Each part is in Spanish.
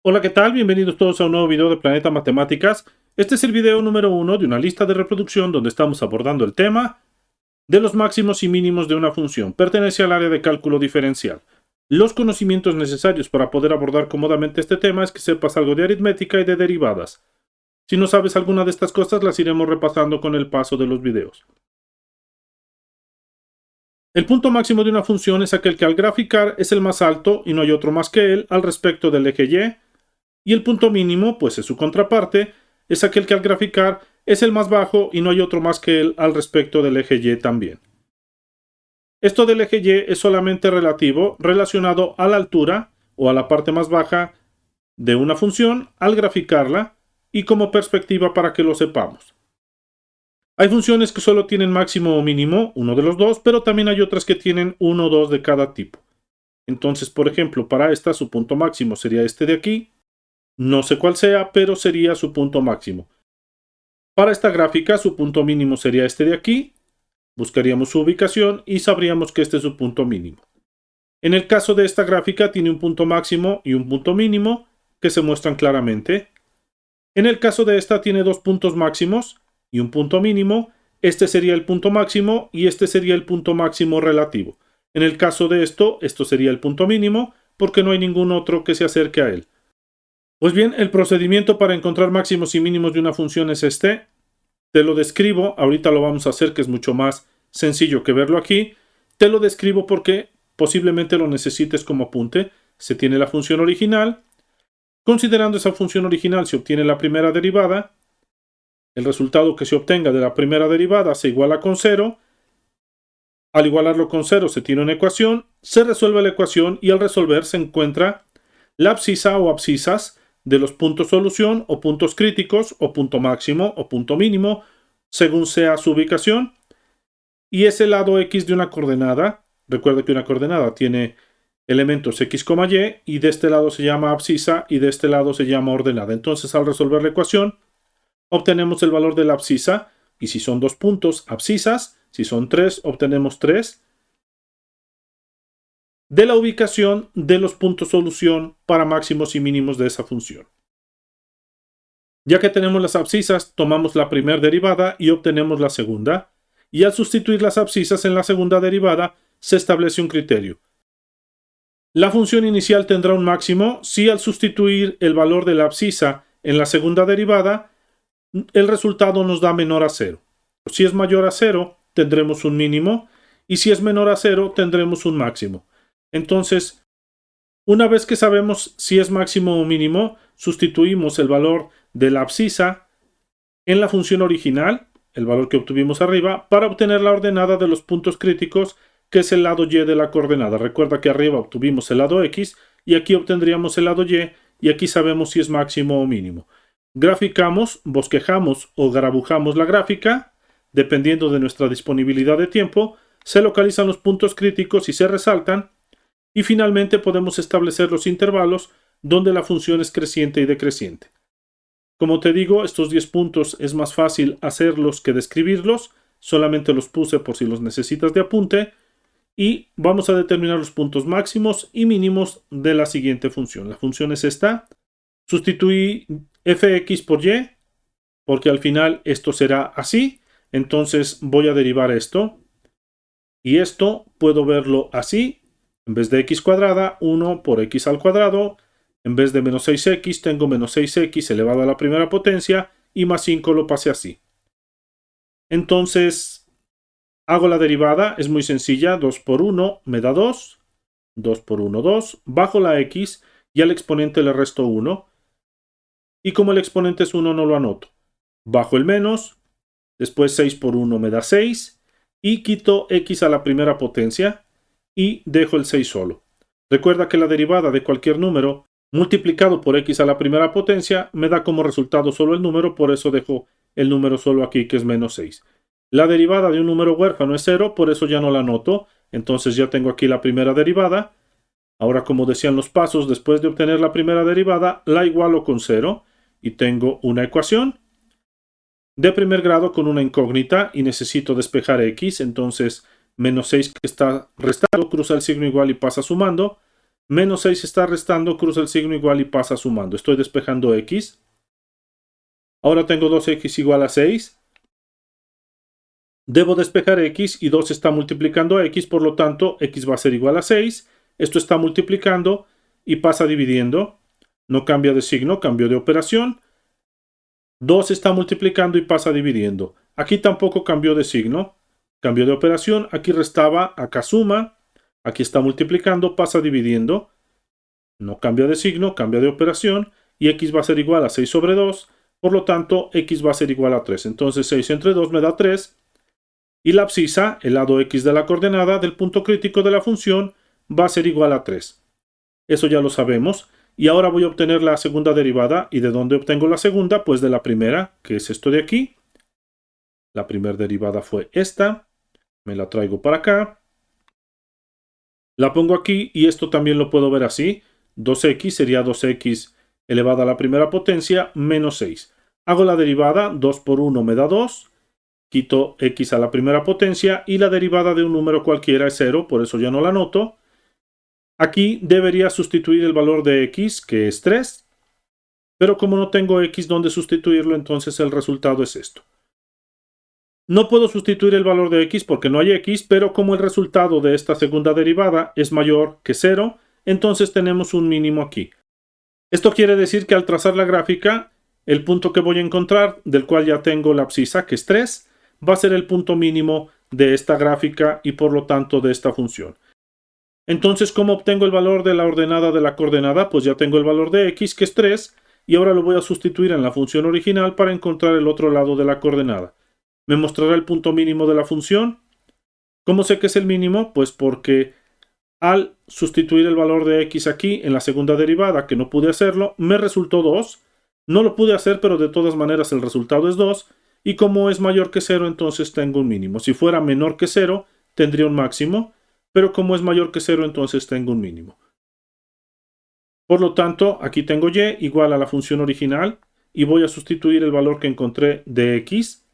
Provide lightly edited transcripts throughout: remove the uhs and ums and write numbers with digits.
Hola, ¿qué tal? Bienvenidos todos a un nuevo video de Planeta Matemáticas. Este es el video número 1 de una lista de reproducción donde estamos abordando el tema de los máximos y mínimos de una función. Pertenece al área de cálculo diferencial. Los conocimientos necesarios para poder abordar cómodamente este tema es que sepas algo de aritmética y de derivadas. Si no sabes alguna de estas cosas, las iremos repasando con el paso de los videos. El punto máximo de una función es aquel que al graficar es el más alto y no hay otro más que él al respecto del eje y el punto mínimo, pues es su contraparte, es aquel que al graficar es el más bajo y no hay otro más que él al respecto del eje Y también. Esto del eje Y es solamente relativo, relacionado a la altura o a la parte más baja de una función al graficarla y como perspectiva para que lo sepamos. Hay funciones que solo tienen máximo o mínimo, uno de los dos, pero también hay otras que tienen uno o dos de cada tipo. Entonces, por ejemplo, para esta su punto máximo sería este de aquí. No sé cuál sea, pero sería su punto máximo. Para esta gráfica, su punto mínimo sería este de aquí. Buscaríamos su ubicación y sabríamos que este es su punto mínimo. En el caso de esta gráfica, tiene un punto máximo y un punto mínimo que se muestran claramente. En el caso de esta, tiene dos puntos máximos y un punto mínimo. Este sería el punto máximo y este sería el punto máximo relativo. En el caso de esto sería el punto mínimo porque no hay ningún otro que se acerque a él. Pues bien, el procedimiento para encontrar máximos y mínimos de una función es este. Te lo describo, ahorita lo vamos a hacer que es mucho más sencillo que verlo aquí. Te lo describo porque posiblemente lo necesites como apunte. Se tiene la función original. Considerando esa función original se obtiene la primera derivada. El resultado que se obtenga de la primera derivada se iguala con 0. Al igualarlo con 0 se tiene una ecuación. Se resuelve la ecuación y al resolver se encuentra la abscisa o abscisas de los puntos solución o puntos críticos o punto máximo o punto mínimo según sea su ubicación y es el lado x de una coordenada. Recuerda que una coordenada tiene elementos x, y de este lado se llama abscisa y de este lado se llama ordenada. Entonces al resolver la ecuación obtenemos el valor de la abscisa y si son dos puntos, abscisas, si son tres, obtenemos 3 de la ubicación de los puntos solución para máximos y mínimos de esa función. Ya que tenemos las abscisas, tomamos la primera derivada y obtenemos la segunda, y al sustituir las abscisas en la segunda derivada, se establece un criterio. La función inicial tendrá un máximo si al sustituir el valor de la abscisa en la segunda derivada, el resultado nos da menor a 0. Si es mayor a 0, tendremos un mínimo, y si es menor a 0, tendremos un máximo. Entonces, una vez que sabemos si es máximo o mínimo, sustituimos el valor de la abscisa en la función original, el valor que obtuvimos arriba, para obtener la ordenada de los puntos críticos, que es el lado y de la coordenada. Recuerda que arriba obtuvimos el lado x y aquí obtendríamos el lado y aquí sabemos si es máximo o mínimo. Graficamos, bosquejamos o grabujamos la gráfica, dependiendo de nuestra disponibilidad de tiempo, se localizan los puntos críticos y se resaltan, y finalmente podemos establecer los intervalos donde la función es creciente y decreciente. Como te digo, estos 10 puntos es más fácil hacerlos que describirlos, solamente los puse por si los necesitas de apunte, y vamos a determinar los puntos máximos y mínimos de la siguiente función. La función es esta. Sustituí fx por y, porque al final esto será así, entonces voy a derivar esto, y esto puedo verlo así. En vez de x cuadrada, 1 por x al cuadrado. En vez de menos 6x, tengo menos 6x elevado a la primera potencia y más 5 lo pasé así. Entonces, hago la derivada, es muy sencilla. 2 por 1 me da 2. 2 por 1, 2. Bajo la x y al exponente le resto 1. Y como el exponente es 1, no lo anoto. Bajo el menos. Después 6 por 1 me da 6. Y quito x a la primera potencia. Y dejo el 6 solo. Recuerda que la derivada de cualquier número multiplicado por x a la primera potencia me da como resultado solo el número, por eso dejo el número solo aquí, que es menos 6. La derivada de un número huérfano es 0, por eso ya no la anoto. Entonces ya tengo aquí la primera derivada. Ahora, como decían los pasos, después de obtener la primera derivada, la igualo con 0 y tengo una ecuación de primer grado con una incógnita y necesito despejar x, entonces menos 6 que está restado, cruza el signo igual y pasa sumando. Menos 6 está restando, cruza el signo igual y pasa sumando. Estoy despejando x. Ahora tengo 2x igual a 6. Debo despejar x y 2 está multiplicando a x, por lo tanto x va a ser igual a 6. Esto está multiplicando y pasa dividiendo. No cambia de signo, cambio de operación. 2 está multiplicando y pasa dividiendo. Aquí tampoco cambió de signo, cambio de operación. Aquí restaba, acá suma. Aquí está multiplicando, pasa dividiendo. No cambia de signo, cambia de operación. Y x va a ser igual a 6 sobre 2. Por lo tanto, x va a ser igual a 3. Entonces 6 entre 2 me da 3. Y la abscisa, el lado x de la coordenada del punto crítico de la función, va a ser igual a 3. Eso ya lo sabemos. Y ahora voy a obtener la segunda derivada. ¿Y de dónde obtengo la segunda? Pues de la primera, que es esto de aquí. La primera derivada fue esta. Me la traigo para acá. La pongo aquí y esto también lo puedo ver así. 2x sería 2x elevado a la primera potencia menos 6. Hago la derivada, 2 por 1 me da 2. Quito x a la primera potencia y la derivada de un número cualquiera es 0, por eso ya no la anoto. Aquí debería sustituir el valor de x, que es 3. Pero como no tengo x donde sustituirlo, entonces el resultado es esto. No puedo sustituir el valor de x porque no hay x, pero como el resultado de esta segunda derivada es mayor que 0, entonces tenemos un mínimo aquí. Esto quiere decir que al trazar la gráfica, el punto que voy a encontrar, del cual ya tengo la abscisa, que es 3, va a ser el punto mínimo de esta gráfica y por lo tanto de esta función. Entonces, ¿cómo obtengo el valor de la ordenada de la coordenada? Pues ya tengo el valor de x, que es 3, y ahora lo voy a sustituir en la función original para encontrar el otro lado de la coordenada. ¿Me mostrará el punto mínimo de la función? ¿Cómo sé que es el mínimo? Pues porque al sustituir el valor de x aquí en la segunda derivada, que no pude hacerlo, me resultó 2. No lo pude hacer, pero de todas maneras el resultado es 2. Y como es mayor que 0, entonces tengo un mínimo. Si fuera menor que 0, tendría un máximo. Pero como es mayor que 0, entonces tengo un mínimo. Por lo tanto, aquí tengo y igual a la función original. Y voy a sustituir el valor que encontré de x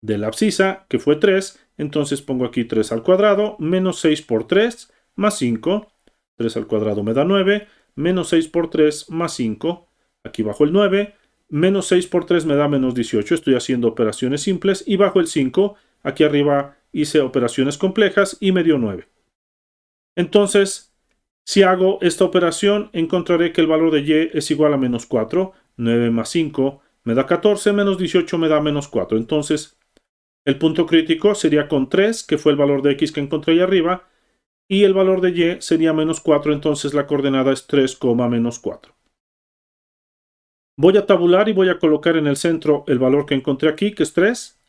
de la abscisa, que fue 3, entonces pongo aquí 3 al cuadrado, menos 6 por 3, más 5, 3 al cuadrado me da 9, menos 6 por 3, más 5, aquí bajo el 9, menos 6 por 3 me da menos 18, estoy haciendo operaciones simples, y bajo el 5, aquí arriba hice operaciones complejas y me dio 9. Entonces, si hago esta operación, encontraré que el valor de y es igual a menos 4, 9 más 5 me da 14, menos 18 me da menos 4, entonces el punto crítico sería con 3, que fue el valor de x que encontré ahí arriba, y el valor de y sería menos 4, entonces la coordenada es 3, menos 4. Voy a tabular y voy a colocar en el centro el valor que encontré aquí, que es 3,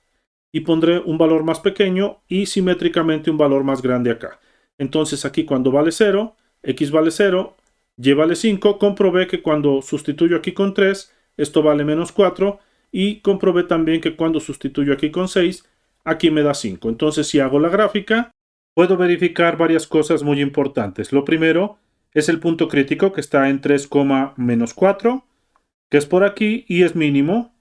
y pondré un valor más pequeño y simétricamente un valor más grande acá. Entonces aquí cuando vale 0, x vale 0, y vale 5, comprobé que cuando sustituyo aquí con 3, esto vale menos 4, y comprobé también que cuando sustituyo aquí con 6, aquí me da 5. Entonces, si hago la gráfica, puedo verificar varias cosas muy importantes. Lo primero es el punto crítico, que está en 3, menos 4, que es por aquí y es mínimo.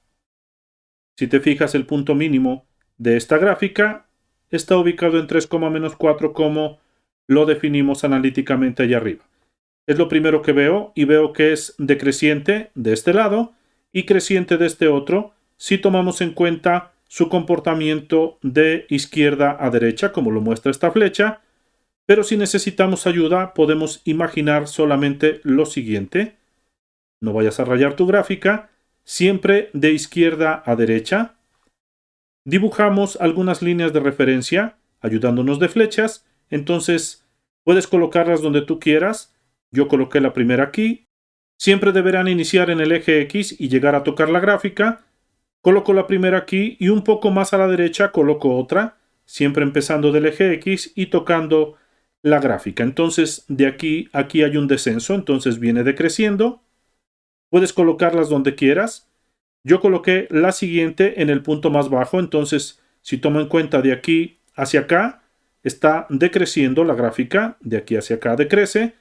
Si te fijas, el punto mínimo de esta gráfica está ubicado en 3, menos 4, como lo definimos analíticamente allá arriba. Es lo primero que veo, y veo que es decreciente de este lado y creciente de este otro, si tomamos en cuenta su comportamiento de izquierda a derecha, como lo muestra esta flecha. Pero si necesitamos ayuda, podemos imaginar solamente lo siguiente. No vayas a rayar tu gráfica, siempre de izquierda a derecha. Dibujamos algunas líneas de referencia, ayudándonos de flechas, entonces puedes colocarlas donde tú quieras. Yo coloqué la primera aquí. Siempre deberán iniciar en el eje X y llegar a tocar la gráfica. Coloco la primera aquí y un poco más a la derecha coloco otra, siempre empezando del eje X y tocando la gráfica. Entonces de aquí a aquí hay un descenso, entonces viene decreciendo. Puedes colocarlas donde quieras. Yo coloqué la siguiente en el punto más bajo, entonces si tomo en cuenta de aquí hacia acá, está decreciendo la gráfica, de aquí hacia acá decrece.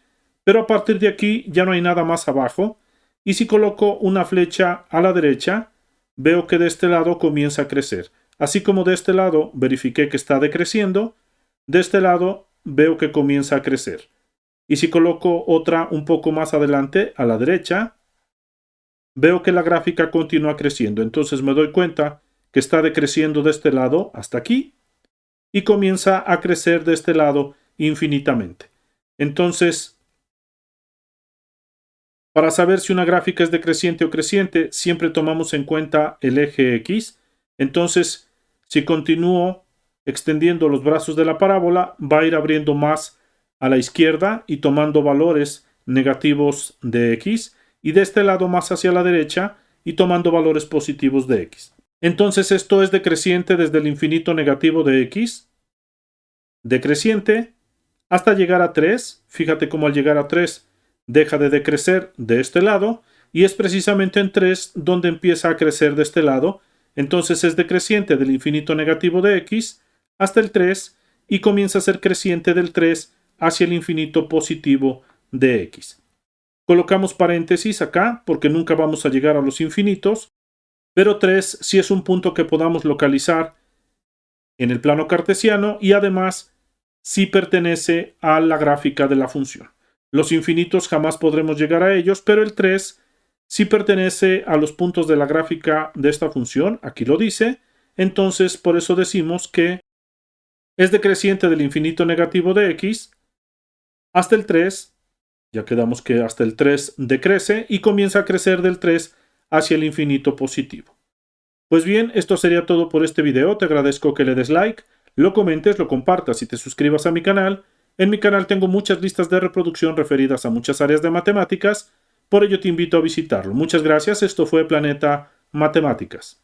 Pero a partir de aquí ya no hay nada más abajo, y si coloco una flecha a la derecha, veo que de este lado comienza a crecer. Así como de este lado verifiqué que está decreciendo, de este lado veo que comienza a crecer. Y si coloco otra un poco más adelante, a la derecha, veo que la gráfica continúa creciendo. Entonces me doy cuenta que está decreciendo de este lado hasta aquí y comienza a crecer de este lado infinitamente. Entonces, para saber si una gráfica es decreciente o creciente, siempre tomamos en cuenta el eje X. Entonces, si continúo extendiendo los brazos de la parábola, va a ir abriendo más a la izquierda y tomando valores negativos de X, y de este lado más hacia la derecha y tomando valores positivos de X. Entonces esto es decreciente desde el infinito negativo de X, decreciente, hasta llegar a 3. Fíjate cómo al llegar a 3 deja de decrecer de este lado, y es precisamente en 3 donde empieza a crecer de este lado. Entonces es decreciente del infinito negativo de X hasta el 3 y comienza a ser creciente del 3 hacia el infinito positivo de X. Colocamos paréntesis acá porque nunca vamos a llegar a los infinitos, pero 3 sí es un punto que podamos localizar en el plano cartesiano y además sí pertenece a la gráfica de la función. Los infinitos jamás podremos llegar a ellos, pero el 3 sí pertenece a los puntos de la gráfica de esta función, aquí lo dice. Entonces por eso decimos que es decreciente del infinito negativo de X hasta el 3. Ya quedamos que hasta el 3 decrece y comienza a crecer del 3 hacia el infinito positivo. Pues bien, esto sería todo por este video. Te agradezco que le des like, lo comentes, lo compartas y te suscribas a mi canal. En mi canal tengo muchas listas de reproducción referidas a muchas áreas de matemáticas, por ello te invito a visitarlo. Muchas gracias, esto fue Planeta Matemáticas.